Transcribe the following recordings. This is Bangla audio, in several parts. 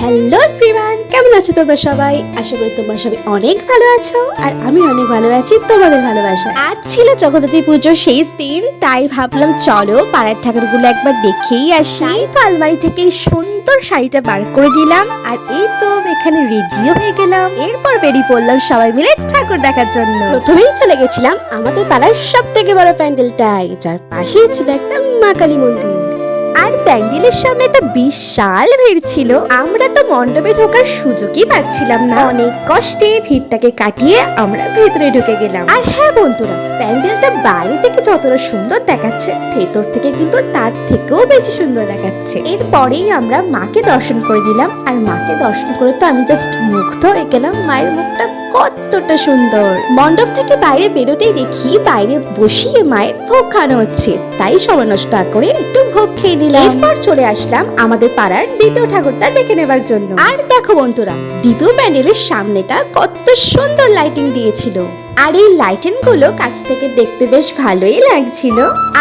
হ্যালো এভরিওয়ান, কেমন আছো তোমরা সবাই? আশা করি তোমরা সবাই অনেক ভালো আছো আর আমি অনেক ভালো আছি তোমাদের ভালোবাসা। আজ ছিল জগদ্ধাত্রী পুজোর শেষ দিন, তাই ভাবলাম চলো পাড়ার ঠাকুরগুলো একবার দেখেই আসি। তো আলমারি থেকে এই সুন্দর শাড়িটা বার করে দিলাম আর এই তো এখানে রেডিও হয়ে গেলাম। এরপর বেরিয়ে পড়লাম সবাই মিলে ঠাকুর দেখার জন্য। প্রথমেই চলে গেছিলাম আমাদের পাড়ার সব থেকে বড় প্যান্ডেলটাই, যার পাশেই ছিল একটা মা কালী মন্দির। আর প্যান্ডেলের সামনে তো বিশাল ভিড় ছিল, আমরা তো মণ্ডপে ঢোকার সুযোগই পাচ্ছিলাম না। অনেক কষ্টে ভিড়টাকে কাটিয়ে আমরা ভেতরে ঢুকে গেলাম। আর হ্যাঁ বন্ধুরা, প্যান্ডেলটা বাইরে থেকে যতটা সুন্দর দেখাচ্ছে, ভেতর থেকে কিন্তু তার থেকেও বেশি সুন্দর দেখাচ্ছে। এরপরেই আমরা মাকে দর্শন করে নিলাম, আর মাকে দর্শন করে তো আমি জাস্ট মুগ্ধ হয়ে গেলাম। মায়ের মুখটা কতটা সুন্দর। মণ্ডপ থেকে বাইরে বেরোতেই দেখি বাইরে বসিয়ে মায়ের ভোগ খাওয়ানো হচ্ছে, তাই সময় নষ্ট না করে একটু ভোগ খেয়ে নিলাম। এরপর চলে আসলাম আমাদের পাড়ার দ্বিতীয় ঠাকুরটা দেখে নেবার জন্য। আর দেখো বন্ধুরা, দ্বিতীয় প্যান্ডেলের সামনেটা কত সুন্দর লাইটিং দিয়েছিল, আর এই লাইটিং গুলো কাছ থেকে দেখতে বেশ ভালোই লাগছিল।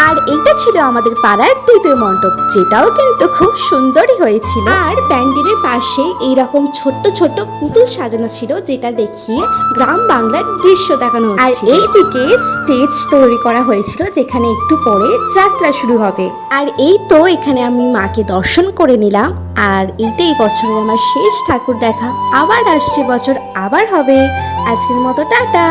আর এটা ছিল আমাদের পাড়ার দ্বিতীয় মণ্ডপ, যেটাও কিন্তু খুব সুন্দরই হয়েছিল। আর প্যান্ডেলের পাশে এইরকম ছোট্ট ছোট্ট পুতুল সাজানো ছিল, যেটা দেখিয়ে গ্রাম বাংলার দৃশ্য দেখানো হচ্ছে। আর এইদিকে স্টেজ তৈরি করা হয়েছিল, যেখানে একটু পরে যাত্রা শুরু হবে। আর এই তো এখানে আমি মাকে দর্শন করে নিলাম। আর এইটাই বছরের আমার শেষ ঠাকুর দেখা, আবার আসছে বছর আবার হবে। আজকের মতো টাটা।